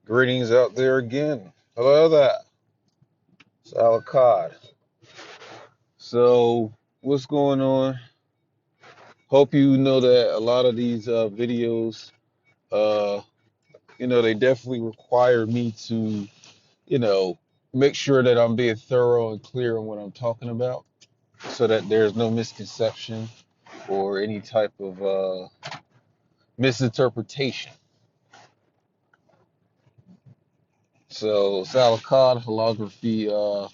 Greetings out there again. Hello there. It's Al Achad. So, what's going on? Hope you know that a lot of these videos, uh, they definitely require me to, you know, make sure that I'm being thorough and clear on what I'm talking about so that there's no misconception or any type of misinterpretation. So, it's Al Achad, Holography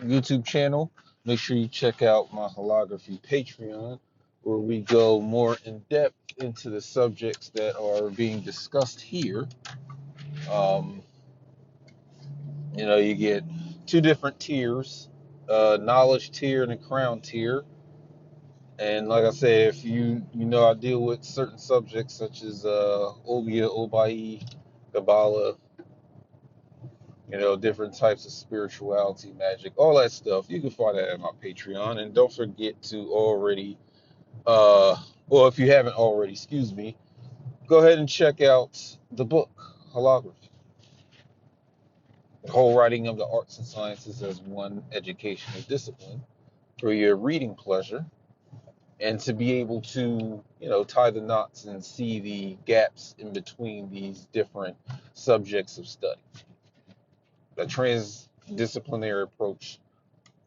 YouTube channel. Make sure you check out my holography Patreon, where we go more in depth into the subjects that are being discussed here. Um, you get two different tiers, knowledge tier and a crown tier. And like I said, if I deal with certain subjects such as Obia, Obai, Kabbalah, different types of spirituality, magic, all that stuff. You can find that at my Patreon. And don't forget to already well, if you haven't already, excuse me, go ahead and check out the book, Holography, the whole writing of the arts and sciences as one educational discipline for your reading pleasure and to be able to, tie the knots and see the gaps in between these different subjects of study. The transdisciplinary approach,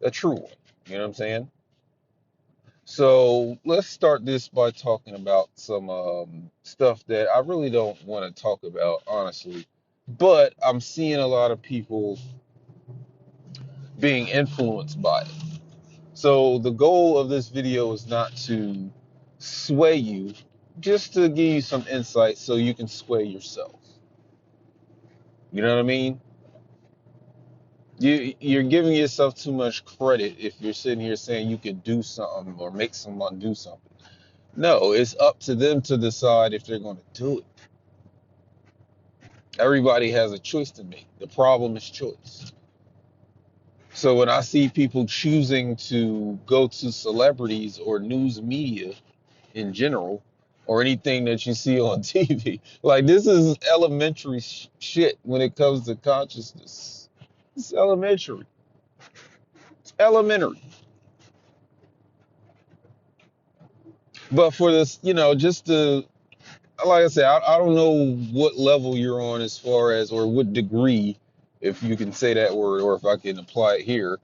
a true one. You know what I'm saying? So let's start this by talking about some stuff that I really don't want to talk about, honestly. But I'm seeing a lot of people being influenced by it. So the goal of this video is not to sway you, just to give you some insight so you can sway yourself. You know what I mean? You're giving yourself too much credit if you're sitting here saying you could do something or make someone do something. No, it's up to them to decide if they're going to do it. Everybody has a choice to make. The problem is choice. So when I see people choosing to go to celebrities or news media in general, or anything that you see on TV, like this is elementary shit when it comes to consciousness. It's elementary. It's elementary. But for this, just to, like I said, I don't know what level you're on as far as, or what degree, if you can say that word, or if I can apply it here,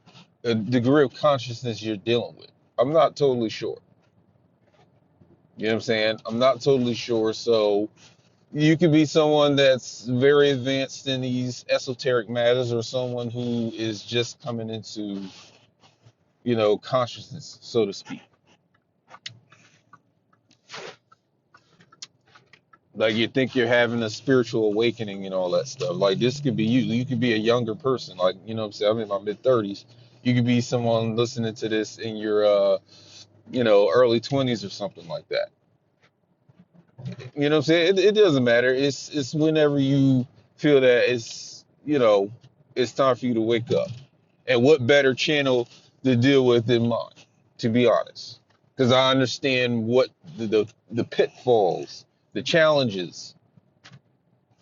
a degree of consciousness you're dealing with. I'm not totally sure. You know what I'm saying? I'm not totally sure. So you could be someone that's very advanced in these esoteric matters, or someone who is just coming into, consciousness, so to speak. Like you think you're having a spiritual awakening and all that stuff. Like this could be you. You could be a younger person. Like, what I'm saying? I'm in my mid-30s. You could be someone listening to this in your, early 20s or something like that. You know what I'm saying? It doesn't matter. It's whenever you feel that it's time for you to wake up. And what better channel to deal with than mine, to be honest? Because I understand what the pitfalls, the challenges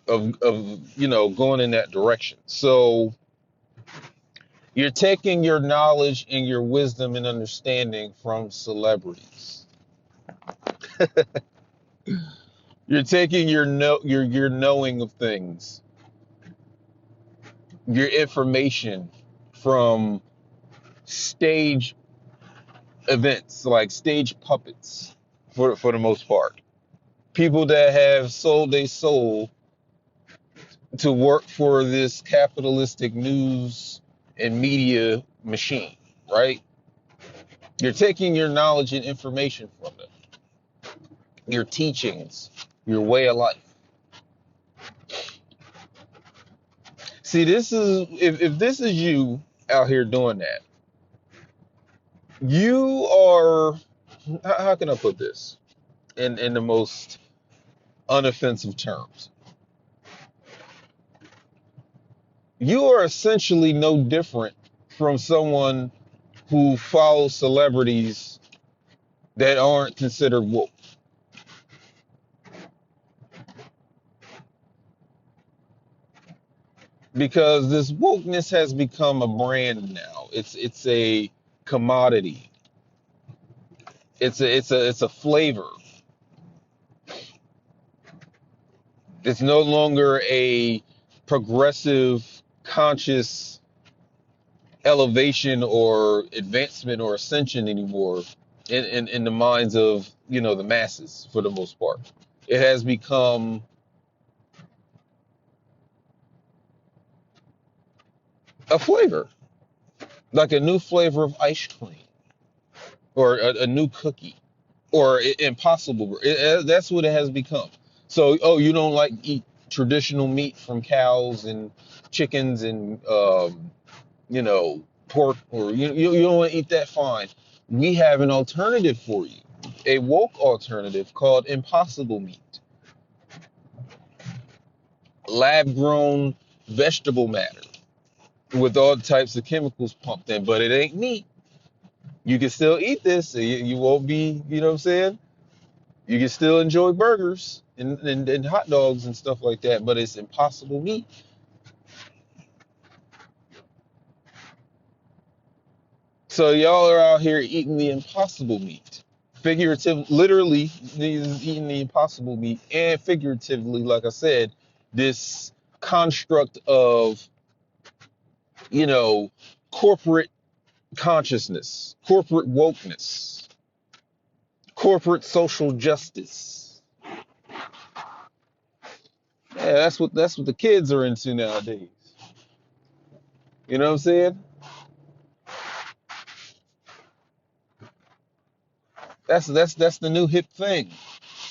of going in that direction. So you're taking your knowledge and your wisdom and understanding from celebrities. You're taking your knowing of things, your information from stage events, like stage puppets, for the most part. People that have sold their soul to work for this capitalistic news and media machine, right? You're taking your knowledge and information from them, your teachings, your way of life. See, this is if this is you out here doing that, you are, how can I put this in the most unoffensive terms? You are essentially no different from someone who follows celebrities that aren't considered woke. because this wokeness has become a brand now. It's a commodity. It's a flavor. It's no longer a progressive, conscious elevation or advancement or ascension anymore in the minds of, the masses for the most part. It has become a flavor, like a new flavor of ice cream or a new cookie or impossible. That's what it has become. So, oh, you don't like eat traditional meat from cows and chickens and pork, or you don't want to eat that, fine. We have an alternative for you, a woke alternative called impossible meat, lab grown vegetable matter with all types of chemicals pumped in, but it ain't meat. You can still eat this. You won't be, what I'm saying? You can still enjoy burgers and hot dogs and stuff like that, but it's impossible meat. So y'all are out here eating the impossible meat. Figurative, literally eating the impossible meat, and figuratively, like I said, this construct of, you know, corporate consciousness, corporate wokeness, corporate social justice. Yeah, that's what the kids are into nowadays. You know what I'm saying? That's the new hip thing.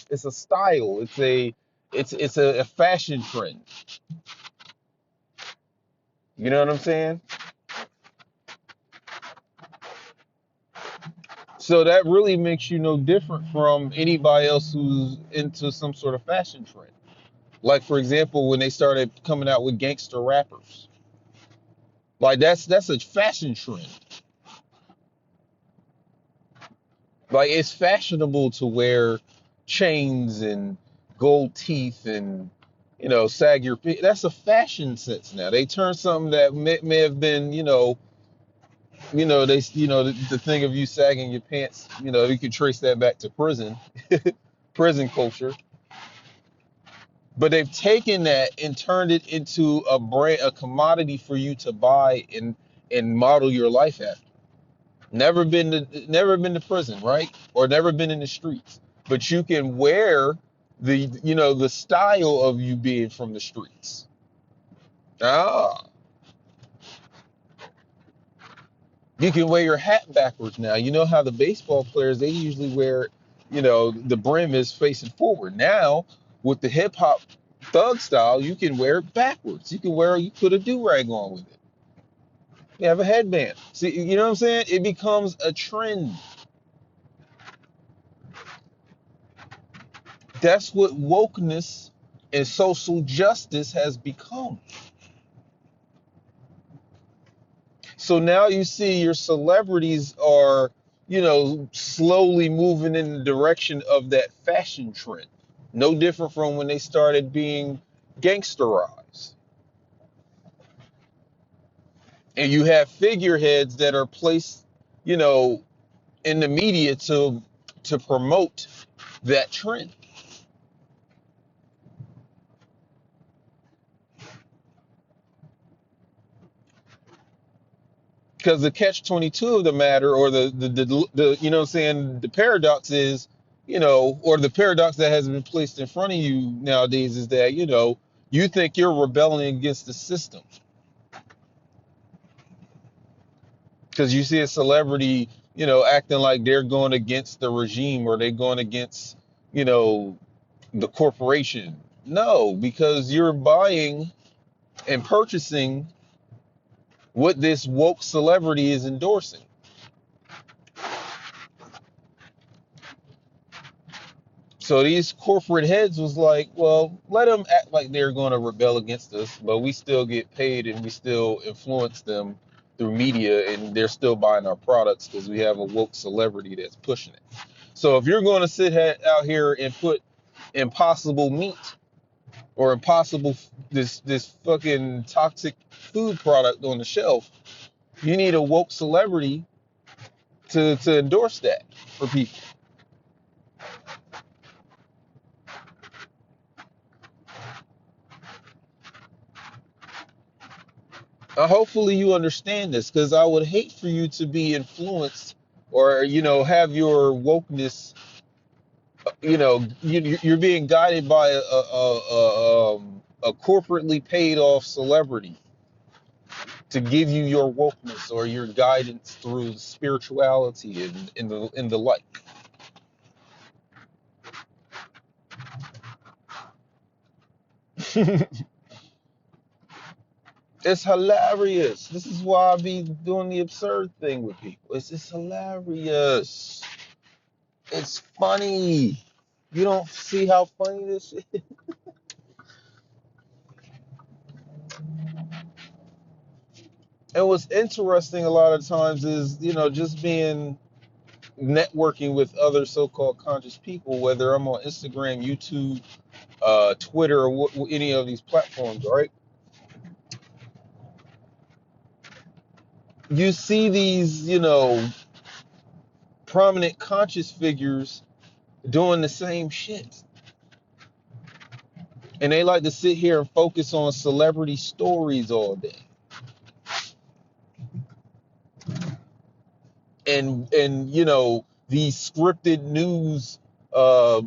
It's a style. It's a fashion trend. You know what I'm saying? So that really makes you no different from anybody else who's into some sort of fashion trend. Like, for example, when they started coming out with gangster rappers, like that's a fashion trend. Like, it's fashionable to wear chains and gold teeth and, sag your feet. That's a fashion sense now. They turned something that may have been, the thing of you sagging your pants, you could trace that back to prison culture. But they've taken that and turned it into a commodity for you to buy and model your life after. Never been to prison, right? Or never been in the streets. But you can wear the style of you being from the streets. Ah, you can wear your hat backwards now. You know how the baseball players, they usually wear, the brim is facing forward. Now, with the hip hop thug style, you can wear it backwards. You put a do-rag on with it. You have a headband. See, you know what I'm saying? It becomes a trend. That's what wokeness and social justice has become. So now you see your celebrities are, slowly moving in the direction of that fashion trend. No different from when they started being gangsterized. And you have figureheads that are placed, you know, in the media to promote that trend. Because the catch 22 of the matter, or the you know what I'm saying, the paradox is, or the paradox that has been placed in front of you nowadays is that, you think you're rebelling against the system because you see a celebrity, acting like they're going against the regime, or they're going against, you know, the corporation. No, because you're buying and purchasing what this woke celebrity is endorsing. So these corporate heads was like, well, let them act like they're going to rebel against us, but we still get paid and we still influence them through media, and they're still buying our products because we have a woke celebrity that's pushing it. So if you're going to sit out here and put impossible meat or impossible, this fucking toxic food product on the shelf. You need a woke celebrity to endorse that for people. Hopefully you understand this, because I would hate for you to be influenced, or have your wokeness, you're being guided by a corporately paid off celebrity to give you your wokeness or your guidance through spirituality and in the like. It's hilarious. This is why I be doing the absurd thing with people. It's just hilarious. It's funny. You don't see how funny this is? And what's interesting a lot of times is, just being networking with other so-called conscious people, whether I'm on Instagram, YouTube, Twitter, or any of these platforms, right? You see these, prominent conscious figures doing the same shit. And they like to sit here and focus on celebrity stories all day. And these scripted news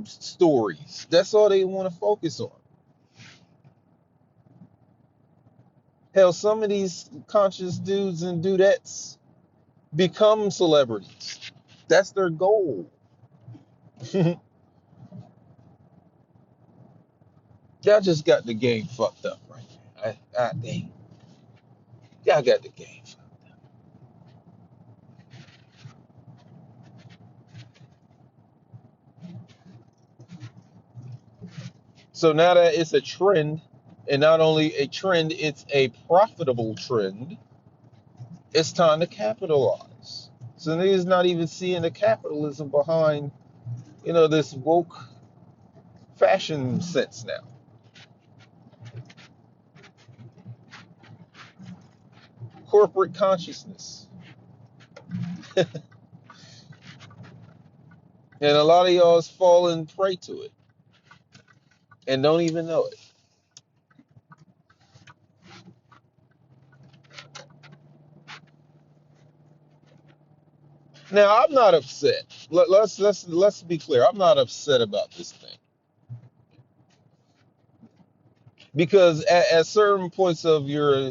stories. That's all they want to focus on. Hell, some of these conscious dudes and dudettes become celebrities. That's their goal. Y'all just got the game fucked up right now. Dang. Y'all got the game. So now that it's a trend, and not only a trend, it's a profitable trend, it's time to capitalize. So niggas not even seeing the capitalism behind, this woke fashion sense now. Corporate consciousness. And a lot of y'all is falling prey to it and don't even know it. Now, I'm not upset. Let's be clear. I'm not upset about this thing, because at certain points of your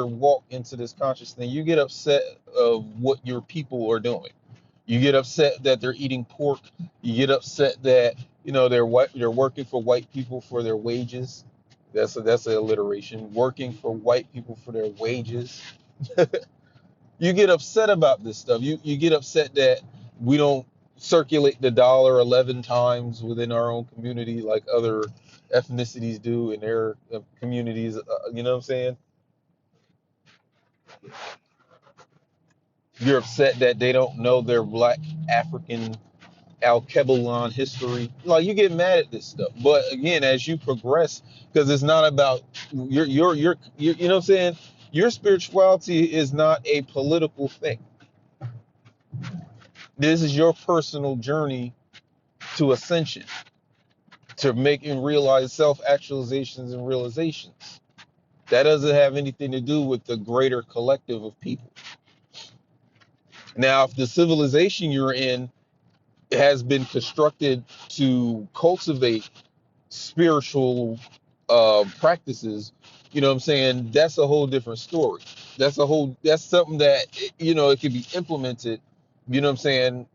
walk into this conscious thing, you get upset of what your people are doing. You get upset that they're eating pork. You get upset that they're working for white people for their wages. That's an alliteration. Working for white people for their wages. You get upset about this stuff. You get upset that we don't circulate the dollar 11 times within our own community like other ethnicities do in their communities. You know what I'm saying? You're upset that they don't know their Black African Al history. Like, you get mad at this stuff. But again, as you progress, because it's not about your you know what I'm saying? Your spirituality is not a political thing. This is your personal journey to ascension, to make and realize self-actualizations and realizations. That doesn't have anything to do with the greater collective of people. Now, if the civilization you're in has been constructed to cultivate spiritual practices, you know what I'm saying? That's a whole different story. That's something that, it can be implemented, you know what I'm saying?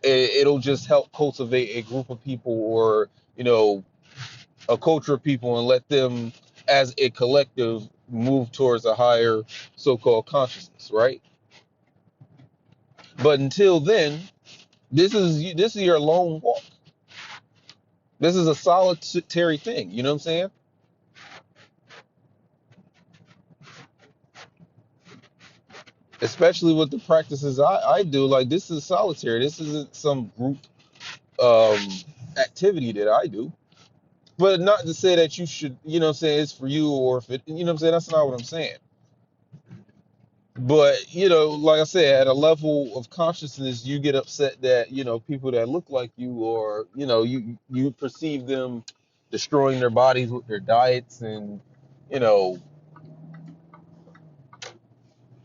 It'll just help cultivate a group of people, or, a culture of people, and let them as a collective move towards a higher so-called consciousness, right? But until then, this is your lone walk. This is a solitary thing, you know what I'm saying? Especially with the practices I do, like, this is solitary. This isn't some group um activity that I do. But not to say that you should, you know what I'm saying, it's for you, or if it, you know what I'm saying, that's not what I'm saying. But, like I said, at a level of consciousness, you get upset that, people that look like you, or, you perceive them destroying their bodies with their diets, and, you know,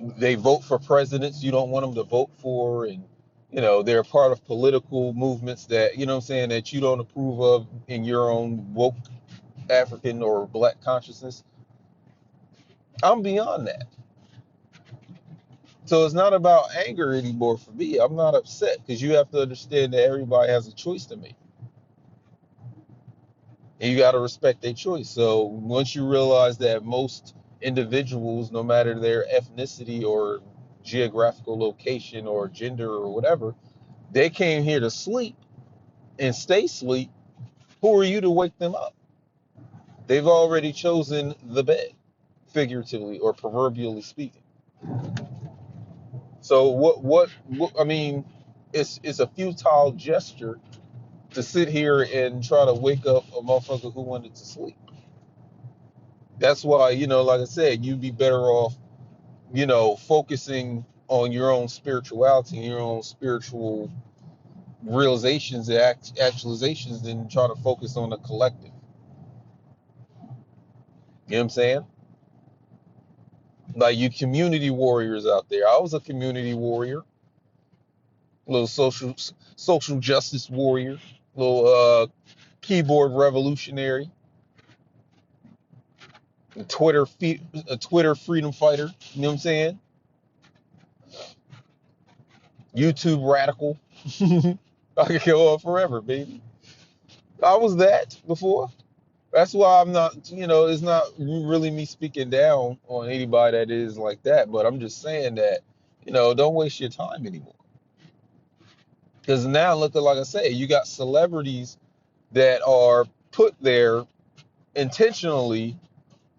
they vote for presidents you don't want them to vote for, and, they're part of political movements that, you know what I'm saying, that you don't approve of in your own woke African or black consciousness. I'm beyond that. So it's not about anger anymore for me. I'm not upset, because you have to understand that everybody has a choice to make. And you got to respect their choice. So once you realize that most individuals, no matter their ethnicity or geographical location or gender or whatever, they came here to sleep and stay asleep. Who are you to wake them up? They've already chosen the bed, figuratively or proverbially speaking. So what I mean, it's a futile gesture to sit here and try to wake up a motherfucker who wanted to sleep. That's why, like I said, you'd be better off, focusing on your own spirituality and your own spiritual realizations and actualizations than try to focus on the collective. You know what I'm saying? Like, you community warriors out there. I was a community warrior, a little social justice warrior, little keyboard revolutionary, a Twitter freedom fighter. You know what I'm saying? YouTube radical. I could go on forever, baby. I was that before. That's why I'm not, it's not really me speaking down on anybody that is like that, but I'm just saying that, don't waste your time anymore. Because now, look, like I say, you got celebrities that are put there intentionally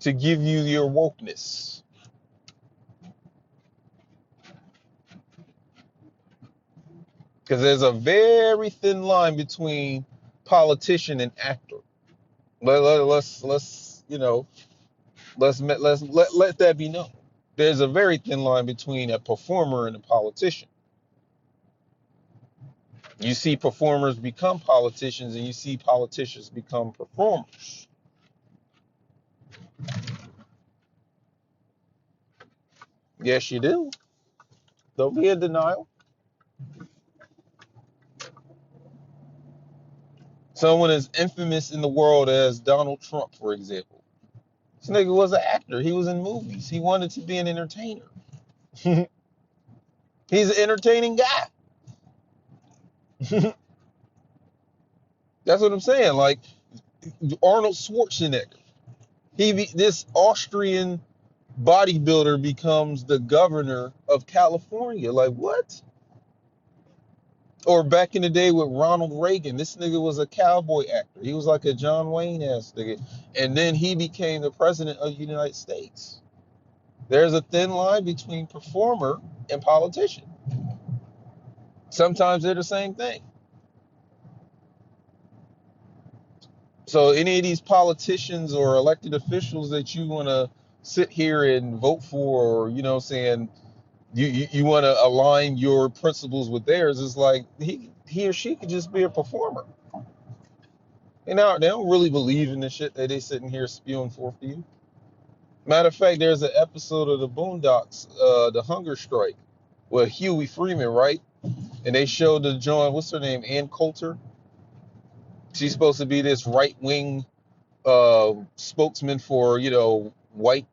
to give you your wokeness. Because there's a very thin line between politician and actor. Let's let that be known. There's a very thin line between a performer and a politician. You see performers become politicians, and you see politicians become performers. Yes, you do. Don't be in denial. Someone as infamous in the world as Donald Trump, for example. This nigga was an actor. He was in movies. He wanted to be an entertainer. He's an entertaining guy. That's what I'm saying. Like, Arnold Schwarzenegger. This Austrian bodybuilder becomes the governor of California. Like, what? Or back in the day with Ronald Reagan, this nigga was a cowboy actor. He was like a John Wayne ass nigga. And then he became the president of the United States. There's a thin line between performer and politician. Sometimes they're the same thing. So any of these politicians or elected officials that you want to sit here and vote for, or, saying, you want to align your principles with theirs, is like he or she could just be a performer. They don't really believe in the shit that they sitting here spewing forth to you. Matter of fact, there's an episode of the Boondocks, the Hunger Strike, with Huey Freeman, right? And they showed the joint, what's her name, Ann Coulter. She's supposed to be this right wing spokesman for, white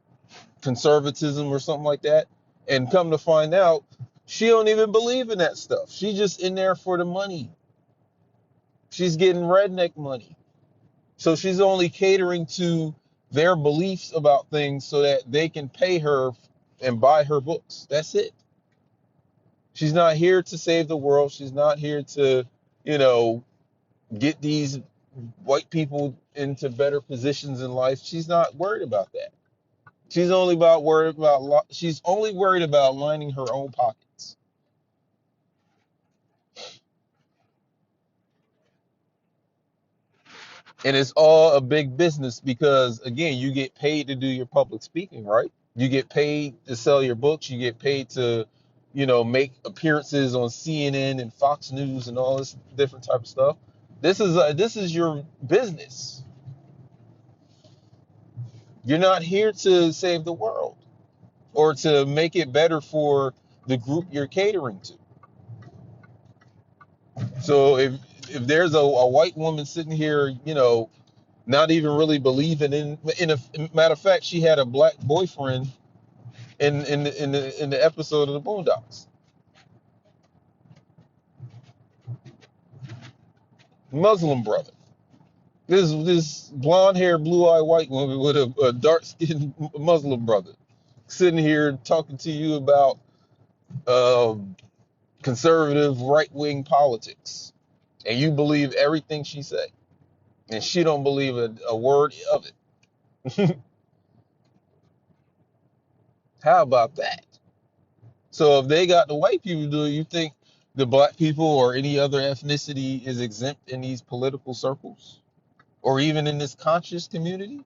conservatism or something like that. And come to find out, she don't even believe in that stuff. She's just in there for the money. She's getting redneck money. So she's only catering to their beliefs about things so that they can pay her and buy her books. That's it. She's not here to save the world. She's not here to, you know, get these white people into better positions in life. She's not worried about that. She's only worried about lining her own pockets. And it's all a big business because, again, you get paid to do your public speaking, right? You get paid to sell your books. You get paid to, make appearances on CNN and Fox News and all this different type of stuff. This is your business. You're not here to save the world or to make it better for the group you're catering to. So if there's a white woman sitting here, not even really believing in a matter of fact, she had a black boyfriend in the episode of the Boondocks. Muslim brother. This blonde haired, blue eyed white woman with a dark skinned Muslim brother sitting here talking to you about uh, conservative right wing politics, and you believe everything she say, and she don't believe a word of it. How about that? So if they got the white people do it, you think the black people or any other ethnicity is exempt in these political circles or even in this conscious community?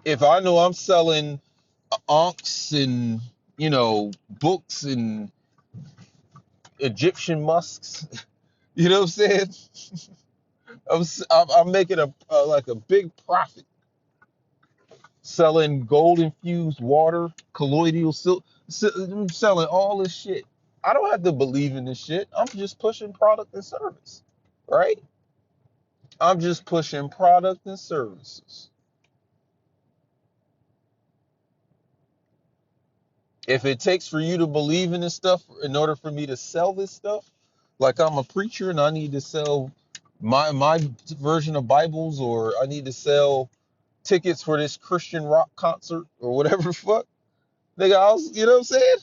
If I know I'm selling ankhs and books and Egyptian musks, you know what I'm saying? I'm making like a big profit selling gold infused water, colloidal silk, selling all this shit. I don't have to believe in this shit. I'm just pushing product and service, right? I'm just pushing product and services. If it takes for you to believe in this stuff in order for me to sell this stuff, like I'm a preacher and I need to sell my version of Bibles, or I need to sell tickets for this Christian rock concert or whatever the fuck, nigga, you know what I'm saying?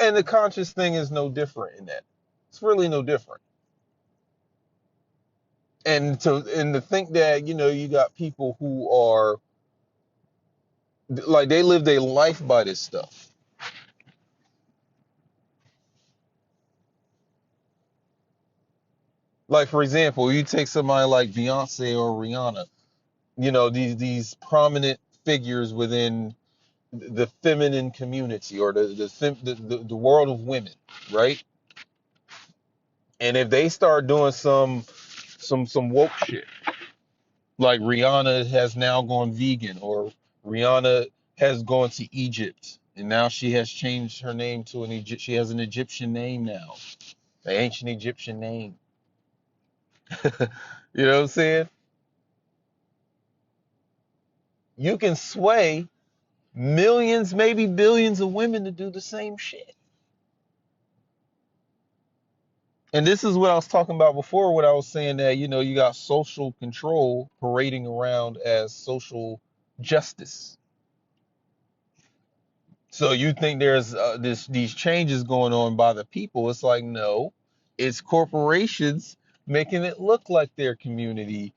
And the conscious thing is no different in that. It's really no different. And to think that you got people who are like they live their life by this stuff. Like for example, you take somebody like Beyonce or Rihanna, these prominent figures within the feminine community or the world of women, right? And if they start doing some woke shit, like Rihanna has now gone vegan, or Rihanna has gone to Egypt, and now she has changed her name to an Egypt. She has an Egyptian name now, an ancient Egyptian name. You know what I'm saying? You can sway millions, maybe billions of women to do the same shit. And this is what I was talking about before, what I was saying that, you got social control parading around as social justice. So you think there's these changes going on by the people. It's like, no, it's corporations making it look like they're community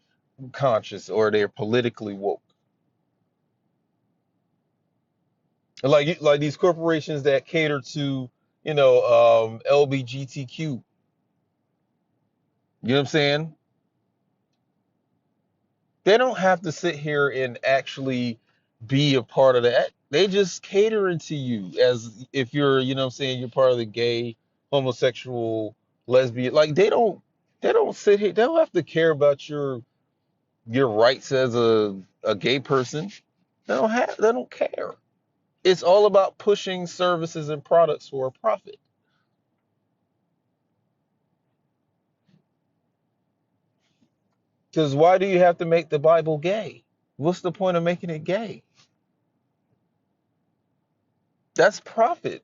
conscious or they're politically woke. Like these corporations that cater to, LBGTQ. You know what I'm saying? They don't have to sit here and actually be a part of that. They just catering to you as if you're, what I'm saying, you're part of the gay, homosexual, lesbian. Like they don't sit here. They don't have to care about your rights as a gay person. They don't care. It's all about pushing services and products for a profit. Because why do you have to make the Bible gay? What's the point of making it gay? That's profit.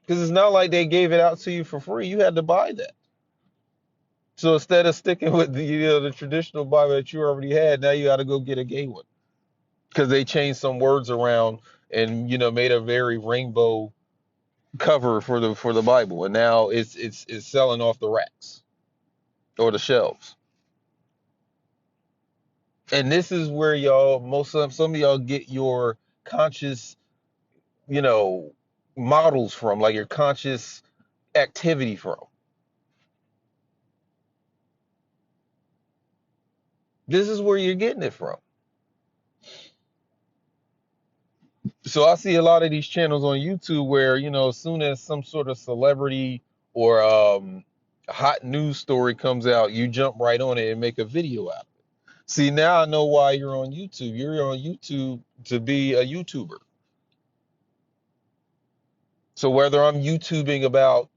Because it's not like they gave it out to you for free. You had to buy that. So instead of sticking with the traditional Bible that you already had, now you got to go get a gay one because they changed some words around and made a very rainbow cover for the Bible, and now it's selling off the racks or the shelves. And this is where y'all some of y'all get your conscious, you know models from, like your conscious activity from. This is where you're getting it from. So I see a lot of these channels on YouTube where, as soon as some sort of celebrity or hot news story comes out, you jump right on it and make a video out. See, now I know why you're on YouTube. You're on YouTube to be a YouTuber. So whether I'm YouTubing about,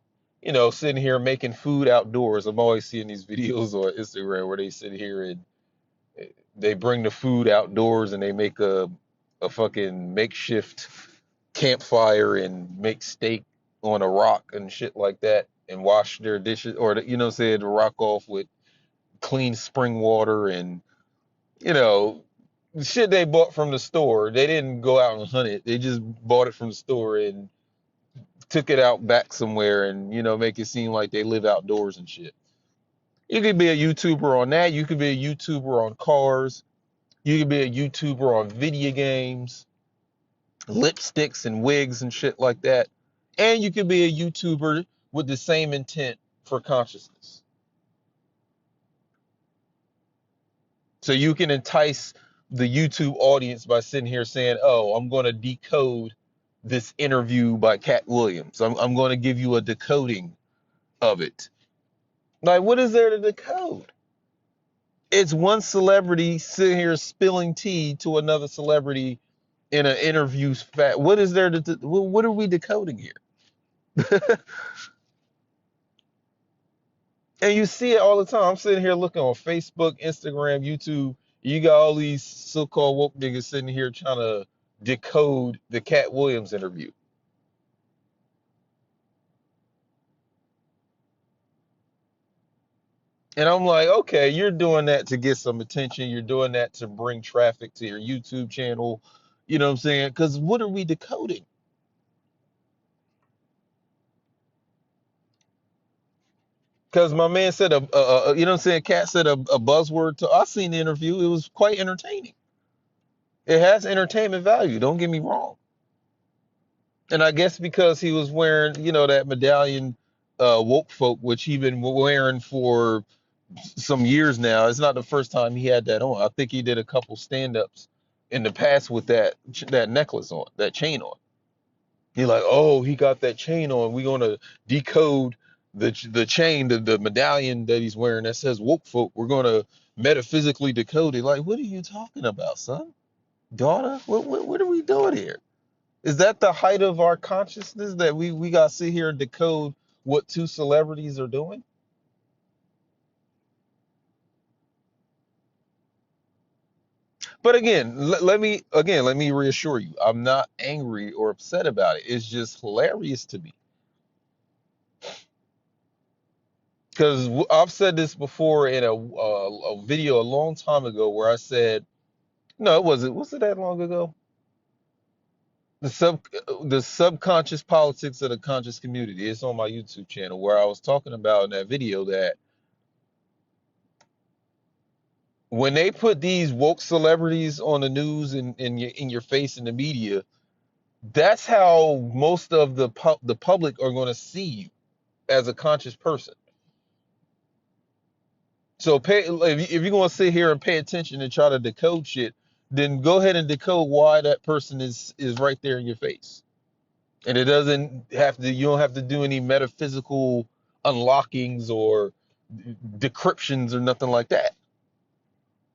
sitting here making food outdoors, I'm always seeing these videos on Instagram where they sit here and they bring the food outdoors and they make a fucking makeshift campfire and make steak on a rock and shit like that and wash their dishes, or say the rock off with clean spring water and you know shit they bought from the store. They didn't go out and hunt it. They just bought it from the store and took it out back somewhere and make it seem like they live outdoors and shit. You could be a YouTuber on that. You could be a YouTuber on cars. You could be a YouTuber on video games, lipsticks and wigs and shit like that. And you could be a YouTuber with the same intent for consciousness. So you can entice the YouTube audience by sitting here saying, "Oh, I'm going to decode this interview by Cat Williams. I'm going to give you a decoding of it." Like, what is there to decode? It's one celebrity sitting here spilling tea to another celebrity in an interview. What is there to? What are we decoding here? And you see it all the time. I'm sitting here looking on Facebook, Instagram, YouTube. You got all these so-called woke niggas sitting here trying to decode the Cat Williams interview. And I'm like, okay, you're doing that to get some attention. You're doing that to bring traffic to your YouTube channel. You know what I'm saying? Because what are we decoding? Because my man said you know what I'm saying? Cat said a buzzword to. I seen the interview. It was quite entertaining. It has entertainment value. Don't get me wrong. And I guess because he was wearing, that medallion, woke folk, which he been wearing for some years now. It's not the first time he had that on. I think he did a couple stand-ups in the past with that necklace on, that chain on. He like, oh, he got that chain on. We're gonna decode the chain, the medallion that he's wearing that says woke folk. We're gonna metaphysically decode it. Like, what are you talking about, son? Daughter? What are we doing here? Is that the height of our consciousness that we got to sit here and decode what two celebrities are doing? But again, let me reassure you, I'm not angry or upset about it. It's just hilarious to me because I've said this before in a video a long time ago where I said, no, was it that long ago? The subconscious politics of the conscious community. It's on my YouTube channel where I was talking about in that video that when they put these woke celebrities on the news and in your face in the media, that's how most of the public are going to see you as a conscious person. So if you're going to sit here and pay attention and try to decode shit, then go ahead and decode why that person is right there in your face. And it doesn't have to. You don't have to do any metaphysical unlockings or decryptions or nothing like that.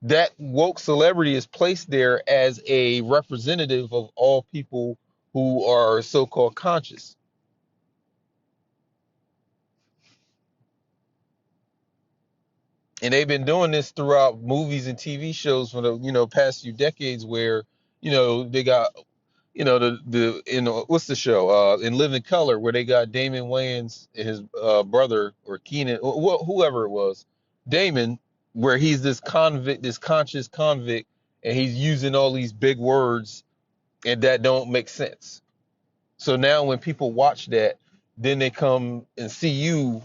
That woke celebrity is placed there as a representative of all people who are so-called conscious. And they've been doing this throughout movies and TV shows for the past few decades where they got the in what's the show in Living Color where they got Damon Wayans and his brother or Keenan or whoever it was, Damon, where he's this convict, this conscious convict, and he's using all these big words and that don't make sense. So now when people watch that, then they come and see you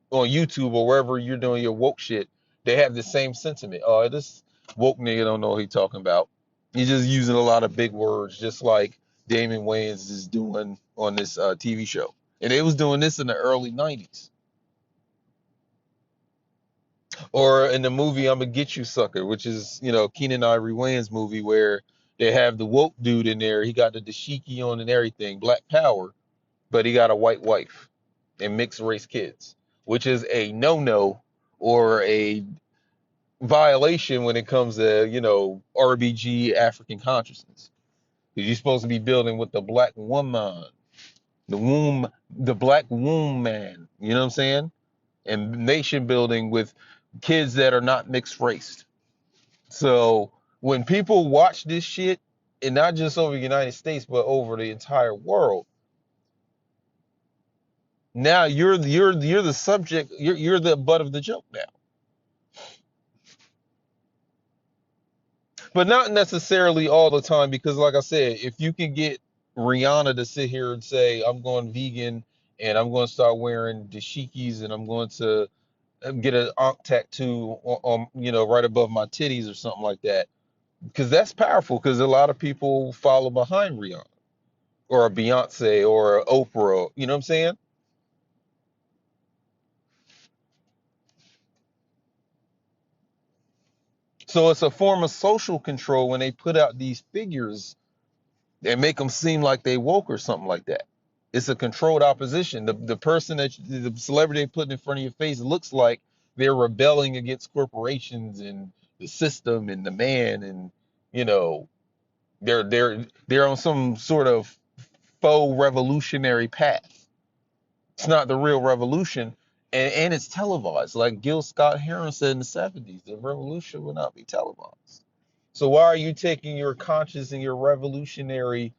on YouTube or wherever you're doing your woke shit. They have the same sentiment. Oh, this woke nigga don't know what he talking about. He's just using a lot of big words, just like Damon Wayans is doing on this TV show, and they was doing this in the early '90s. Or in the movie "I'ma Get You, Sucker," which is Keenan Ivory Wayans' movie where they have the woke dude in there. He got the dashiki on and everything, Black Power, but he got a white wife and mixed race kids, which is a no-no or a violation when it comes to RBG African consciousness. Because you're supposed to be building with the black woman, the black womb man. You know what I'm saying? And nation building with kids that are not mixed race. So when people watch this shit, and not just over the United States, but over the entire world, now you're the subject. You're the butt of the joke now. But not necessarily all the time, because like I said, if you can get Rihanna to sit here and say, I'm going vegan and I'm going to start wearing dashikis and I'm going to get an ankh tattoo on right above my titties or something like that, because that's powerful, because a lot of people follow behind Rihanna or a Beyonce or a Oprah, you know what I'm saying? So it's a form of social control when they put out these figures and make them seem like they woke or something like that. It's a controlled opposition. The person the celebrity they put in front of your face looks like they're rebelling against corporations and the system and the man, and you know they're on some sort of faux revolutionary path. It's not the real revolution, and it's televised. Like Gil Scott Heron said in the '70s, the revolution will not be televised. So why are you taking your conscious and your revolutionary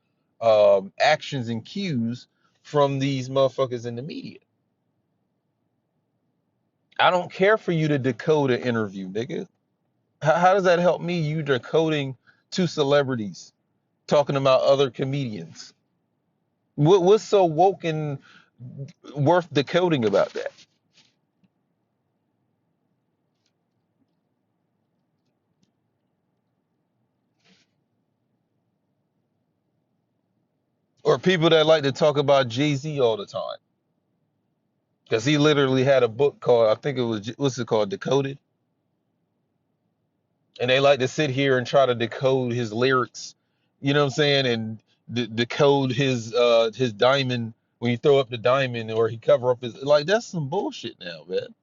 actions and cues from these motherfuckers in the media? I don't care for you to decode an interview, nigga. How does that help me? You decoding two celebrities talking about other comedians. What's so woke and worth decoding about that? Or people that like to talk about Jay-Z all the time. Because he literally had a book called, I think it was, what's it called? Decoded. And they like to sit here and try to decode his lyrics, you know what I'm saying, and decode his diamond when you throw up the diamond, or he cover up his, like, that's some bullshit now, man.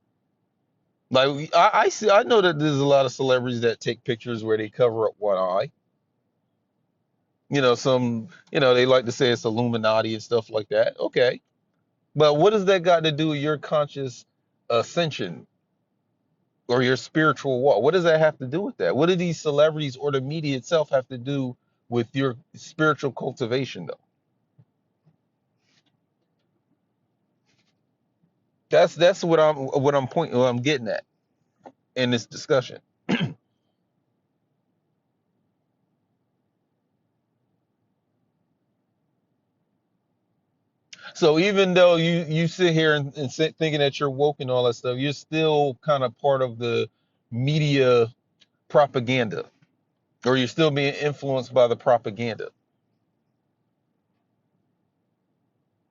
Like I see, I know that there's a lot of celebrities that take pictures where they cover up one eye. Some they like to say it's Illuminati and stuff like that. Okay, but what does that got to do with your conscious ascension or your spiritual walk? What does that have to do with that? What do these celebrities or the media itself have to do with your spiritual cultivation, though? That's what I'm getting at in this discussion. So even though you sit here and sit thinking that you're woke and all that stuff, you're still kind of part of the media propaganda, or you're still being influenced by the propaganda.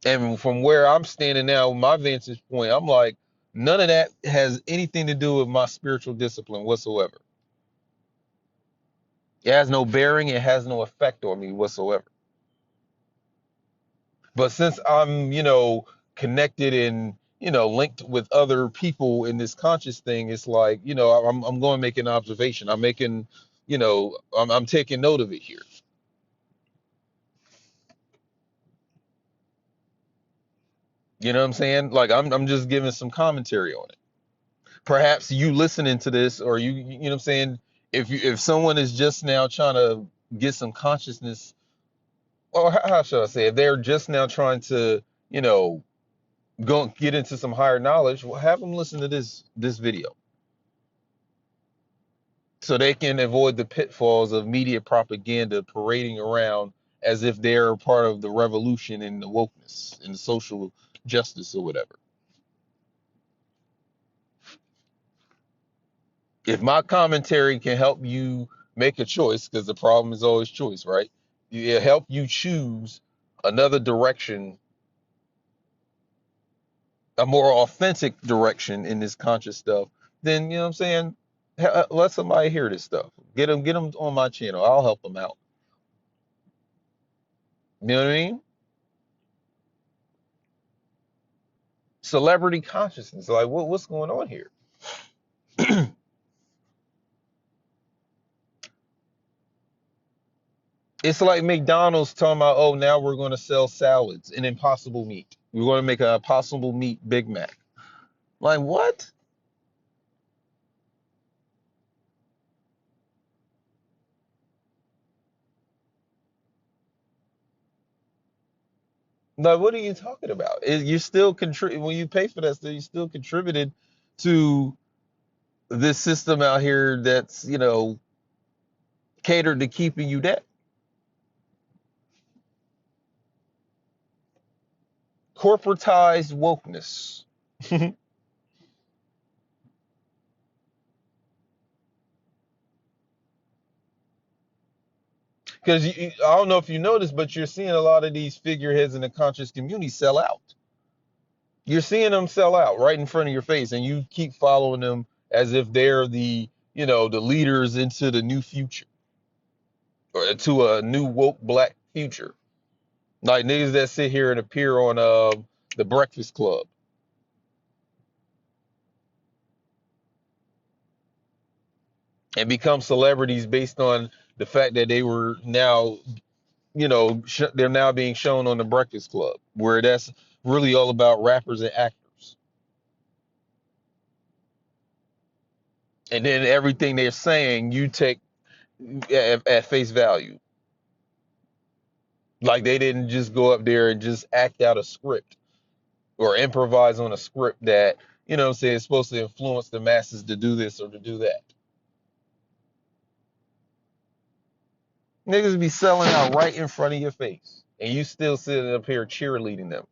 And from where I'm standing now, my vantage point, I'm like, none of that has anything to do with my spiritual discipline whatsoever. It has no bearing, it has no effect on me whatsoever. But since I'm, connected and, linked with other people in this conscious thing, it's like, I'm going to make an observation. I'm making, I'm taking note of it here. You know what I'm saying? Like I'm just giving some commentary on it. Perhaps you listening to this, or you know what I'm saying, if someone is just now trying to get some consciousness, or how should I say, if they're just now trying to, go get into some higher knowledge, well, have them listen to this video so they can avoid the pitfalls of media propaganda parading around as if they're part of the revolution and the wokeness and the social justice or whatever. If my commentary can help you make a choice, because the problem is always choice, right? It help you choose another direction, a more authentic direction in this conscious stuff, then you know what I'm saying. Let somebody hear this stuff. Get them on my channel. I'll help them out. You know what I mean? Celebrity consciousness. Like, what's going on here? It's like McDonald's talking about, oh, now we're going to sell salads and impossible meat. We're going to make a possible meat Big Mac. Like, what? Like, what are you talking about? You still contribute when you pay for that stuff. You still contributed to this system out here that's catered to keeping you dead. Corporatized wokeness. Because I don't know if you noticed, but you're seeing a lot of these figureheads in the conscious community sell out. You're seeing them sell out right in front of your face, and you keep following them as if they're the leaders into the new future or to a new woke black future. Like niggas that sit here and appear on the Breakfast Club and become celebrities based on the fact that they were now, they're now being shown on the Breakfast Club, where that's really all about rappers and actors. And then everything they're saying, you take at face value. Like they didn't just go up there and just act out a script or improvise on a script that, what I'm saying, is supposed to influence the masses to do this or to do that. Niggas be selling out right in front of your face. And you still sitting up here cheerleading them.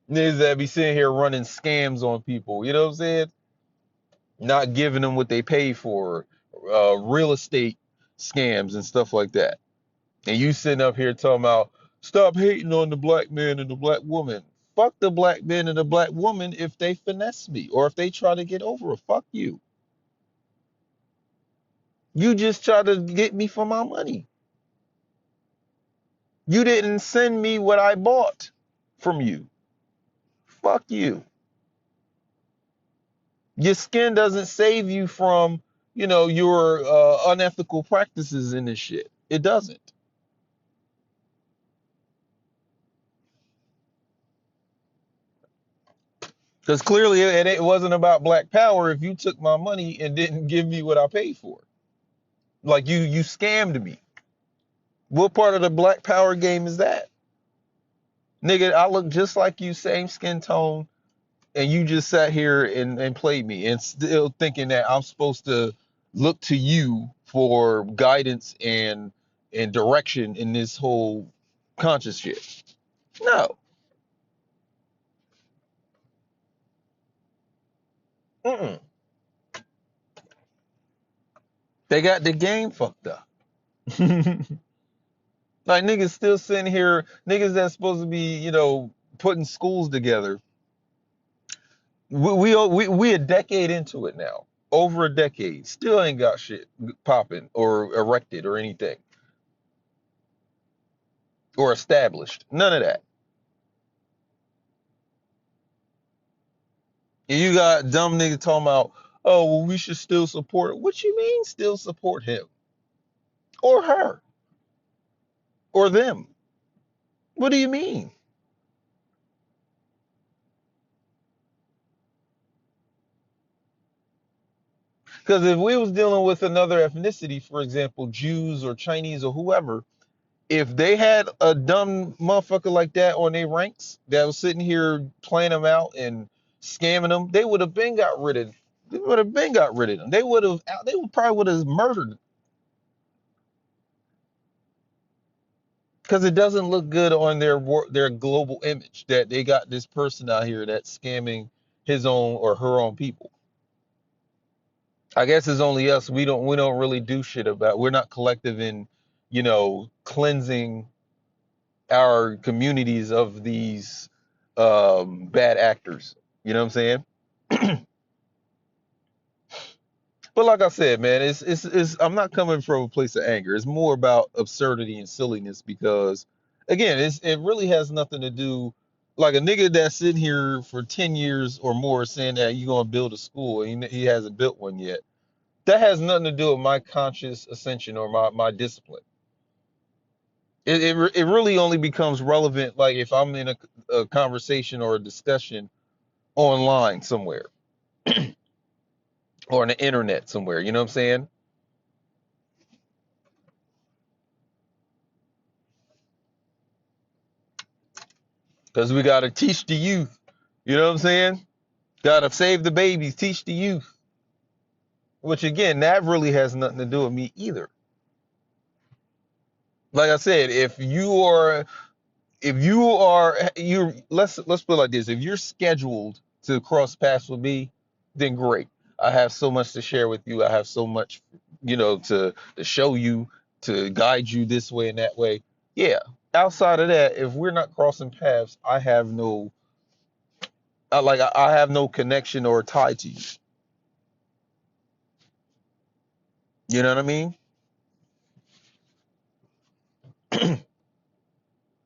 Niggas that be sitting here running scams on people, you know what I'm saying? Not giving them what they pay for, real estate scams and stuff like that. And you sitting up here talking about stop hating on the black man and the black woman. Fuck the black man and the black woman if they finesse me or if they try to get over it. Fuck you. You just try to get me for my money. You didn't send me what I bought from you. Fuck you. Your skin doesn't save you from, your unethical practices in this shit. It doesn't. Because clearly it wasn't about black power if you took my money and didn't give me what I paid for. Like you scammed me. What part of the black power game is that? Nigga, I look just like you, same skin tone, and you just sat here and played me and still thinking that I'm supposed to look to you for guidance and direction in this whole conscious shit. No. Mm-mm. They got the game fucked up. Like niggas still sitting here, niggas that's supposed to be, putting schools together. We a decade into it now. Over a decade. Still ain't got shit popping or erected or anything. Or established. None of that. And you got dumb niggas talking about, oh, well, we should still support. What you mean still support him? Or her? Or them? What do you mean? Because if we was dealing with another ethnicity, for example, Jews or Chinese or whoever, if they had a dumb motherfucker like that on their ranks that was sitting here playing them out and scamming them, they would have been got rid of. They would have been got rid of them. They would probably would have murdered them because it doesn't look good on their global image that they got this person out here that's scamming his own or her own people. I guess it's only us. We don't really do shit about. We're not collective in, cleansing our communities of these bad actors. You know what I'm saying? But like I said, man, it's I'm not coming from a place of anger. It's more about absurdity and silliness because again, it really has nothing to do like a nigga that's sitting here for 10 years or more saying that you're gonna build a school and he hasn't built one yet. That has nothing to do with my conscious ascension or my discipline. It really only becomes relevant like if I'm in a conversation or a discussion online somewhere or on the internet somewhere. You know what I'm saying? Because we got to teach the youth. You know what I'm saying? Got to save the babies, teach the youth. Which again, that really has nothing to do with me either. Like I said, if you let's put it like this: if you're scheduled to cross paths with me, then great. I have so much to share with you. I have so much, to show you, to guide you this way and that way. Yeah. Outside of that, if we're not crossing paths, I have no I have no connection or tie to you. You know what I mean?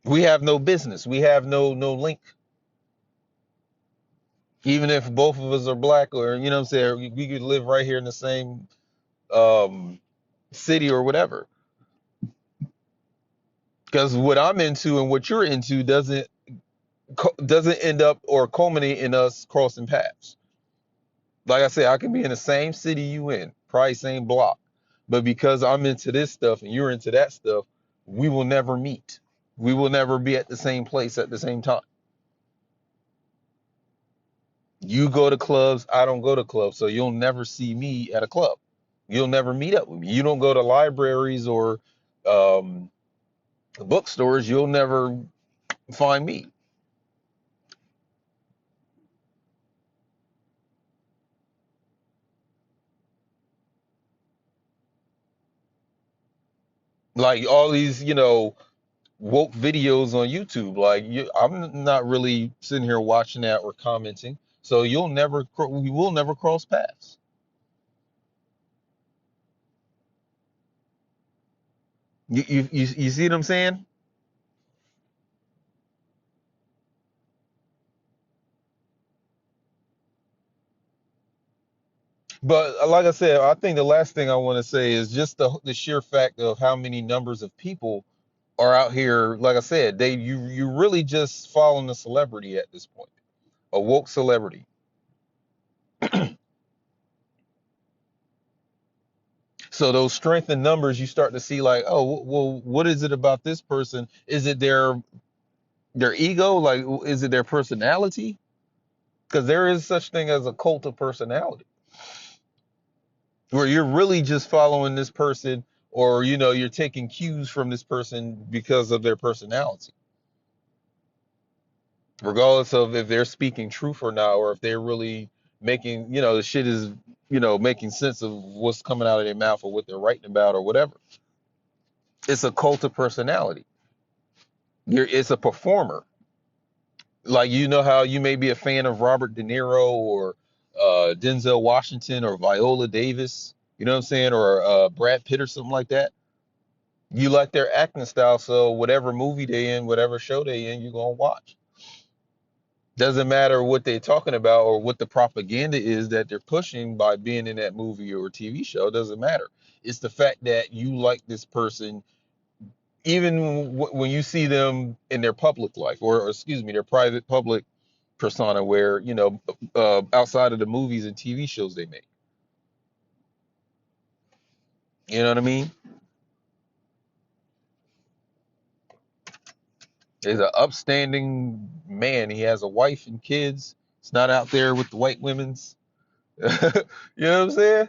We have no business. We have no link. Even if both of us are black or you know what I'm saying, we could live right here in the same um city or whatever. Because what I'm into and what you're into doesn't end up or culminate in us crossing paths. Like I said, I can be in the same city you in, probably same block, but because I'm into this stuff and you're into that stuff, we will never meet. We will never be at the same place at the same time. You go to clubs, I don't go to clubs, so you'll never see me at a club. You'll never meet up with me. You don't go to libraries or um, bookstores, you'll never find me. Like all these, woke videos on YouTube. Like I'm not really sitting here watching that or commenting. So we will never cross paths. You see what I'm saying? But like I said, I think the last thing I want to say is just the sheer fact of how many numbers of people are out here. Like I said, you really just following a celebrity at this point, a woke celebrity. So those strength in numbers, you start to see like, oh, well, what is it about this person? Is it their ego? Like, is it their personality? Because there is such thing as a cult of personality, where you're really just following this person, or you're taking cues from this person because of their personality, regardless of if they're speaking truth or not, or if they're really making, the shit is, making sense of what's coming out of their mouth or what they're writing about or whatever. It's a cult of personality. It's a performer. Like how you may be a fan of Robert De Niro or Denzel Washington or Viola Davis, you know what I'm saying, or Brad Pitt or something like that. You like their acting style, so whatever movie they in, whatever show they in, you're gonna watch. Doesn't matter what they're talking about or what the propaganda is that they're pushing by being in that movie or TV show. It doesn't matter. It's the fact that you like this person, even when you see them in their public life, or excuse me, their private public persona, where outside of the movies and TV shows they make. You know what I mean? He's an upstanding man. He has a wife and kids. He's not out there with the white women's. You know what I'm saying?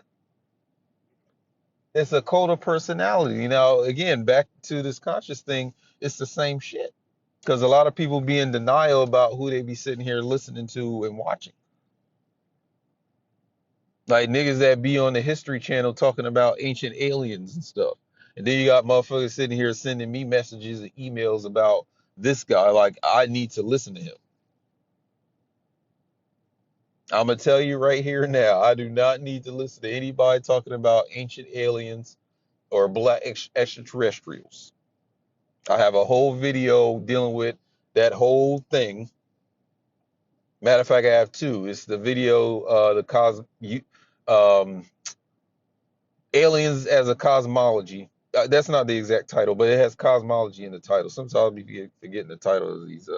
It's a cult of personality. Again, back to this conscious thing, it's the same shit. Because a lot of people be in denial about who they be sitting here listening to and watching. Like niggas that be on the History Channel talking about ancient aliens and stuff. And then you got motherfuckers sitting here sending me messages and emails about this guy. Like, I need to listen to him. I'm gonna tell you right here now, I do not need to listen to anybody talking about ancient aliens or black extraterrestrials. I have a whole video dealing with that whole thing. Matter of fact, I have two. It's the video, um, aliens as a cosmology. That's not the exact title, but it has cosmology in the title. Sometimes I'll be forgetting the title of these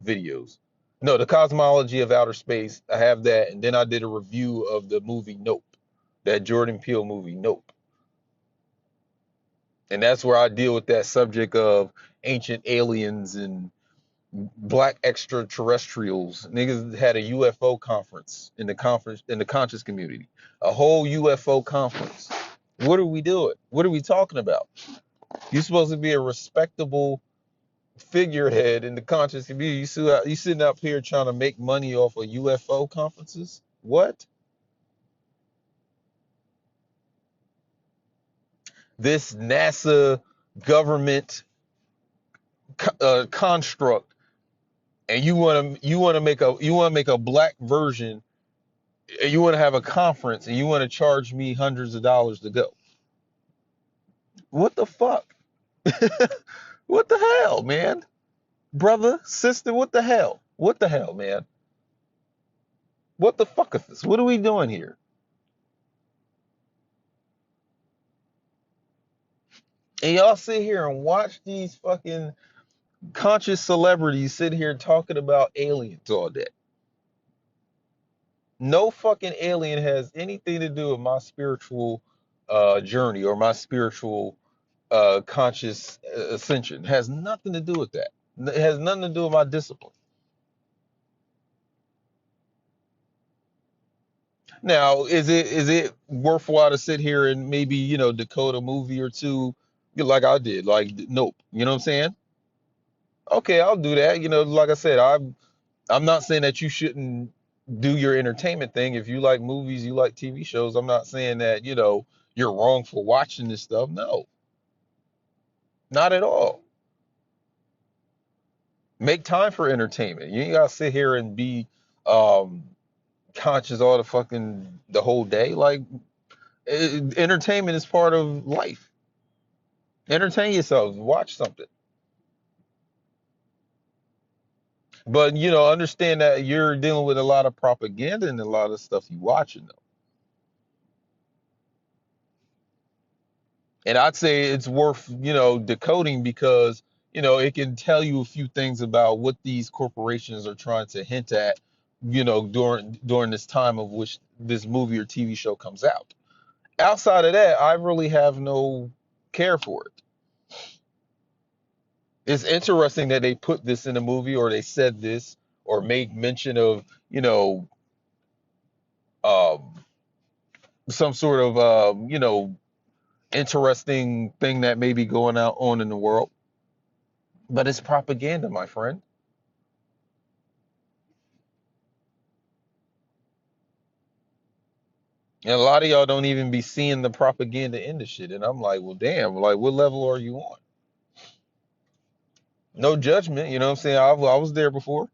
videos. No, the cosmology of outer space. I have that, and then I did a review of the movie Nope, that Jordan Peele movie Nope, and that's where I deal with that subject of ancient aliens and black extraterrestrials. Niggas had a UFO conference in the conscious community, a whole UFO conference. What are we doing? What are we talking about? You're supposed to be a respectable figurehead in the conscious community. You sitting up here trying to make money off of UFO conferences? What? This NASA government construct, and you want to make a black version, and you want to have a conference, and you want to charge me hundreds of dollars to go. What the fuck? What the hell, man? Brother, sister, what the hell? What the hell, man? What the fuck is this? What are we doing here? And y'all sit here and watch these fucking conscious celebrities sit here talking about aliens all day. No fucking alien has anything to do with my spiritual journey or my spiritual conscious ascension. It has nothing to do with that. It has nothing to do with my discipline. Now, is it worthwhile to sit here and maybe, decode a movie or two like I did? Like, nope. You know what I'm saying? Okay, I'll do that. Like I said, I'm not saying that you shouldn't do your entertainment thing. If you like movies, you like TV shows, I'm not saying that, you're wrong for watching this stuff. No, not at all. Make time for entertainment. You ain't gotta sit here and be um conscious all the whole day. Like, entertainment is part of life. Entertain yourself, watch something. But understand that you're dealing with a lot of propaganda and a lot of stuff you watching though. And I'd say it's worth, decoding because, it can tell you a few things about what these corporations are trying to hint at, during this time of which this movie or TV show comes out. Outside of that, I really have no care for it. It's interesting that they put this in a movie or they said this or made mention of, um, some sort of, interesting thing that may be going on in the world. But it's propaganda, my friend. And a lot of y'all don't even be seeing the propaganda in the shit. And I'm like, well, damn, like, what level are you on? No judgment, you know what I'm saying? I was there before.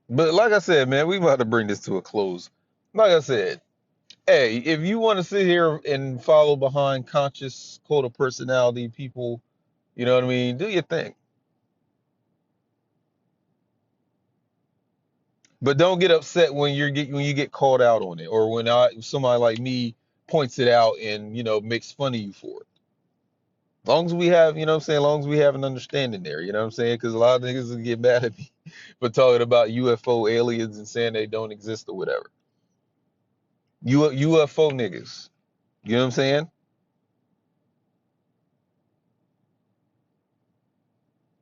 But like I said, man, we about to bring this to a close. Like I said, hey, if you want to sit here and follow behind conscious cult of personality people, you know what I mean? Do your thing. But don't get upset when you get called out on it or when somebody like me points it out and, makes fun of you for it. Long as we have, you know what I'm saying, long as we have an understanding there, you know what I'm saying? Because a lot of niggas will get mad at me for talking about UFO aliens and saying they don't exist or whatever. UFO niggas, you know what I'm saying?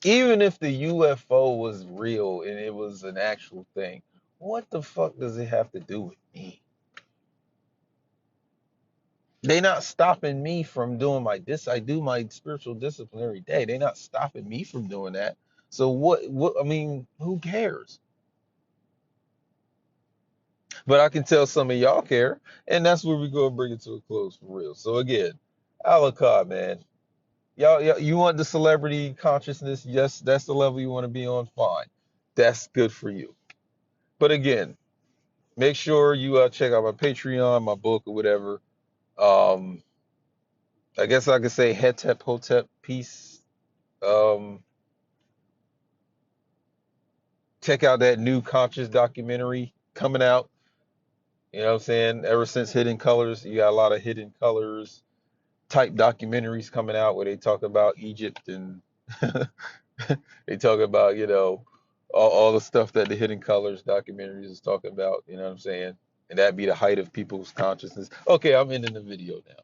Even if the UFO was real and it was an actual thing, what the fuck does it have to do with me? They not stopping me from doing I do my spiritual discipline every day. They not stopping me from doing that. So what I mean, who cares? But I can tell some of y'all care, and that's where we go and bring it to a close for real. So again, Al Achad, man. Y'all, you want the celebrity consciousness? Yes, that's the level you want to be on. Fine, that's good for you. But again, make sure you check out my Patreon, my book, or whatever. Um, I guess I could say Hetep Hotep Peace. Um, check out that new conscious documentary coming out. You know what I'm saying? Ever since Hidden Colors, you got a lot of Hidden Colors type documentaries coming out where they talk about Egypt and they talk about, all the stuff that the Hidden Colors documentaries is talking about, you know what I'm saying? And that'd be the height of people's consciousness. Okay, I'm ending the video now.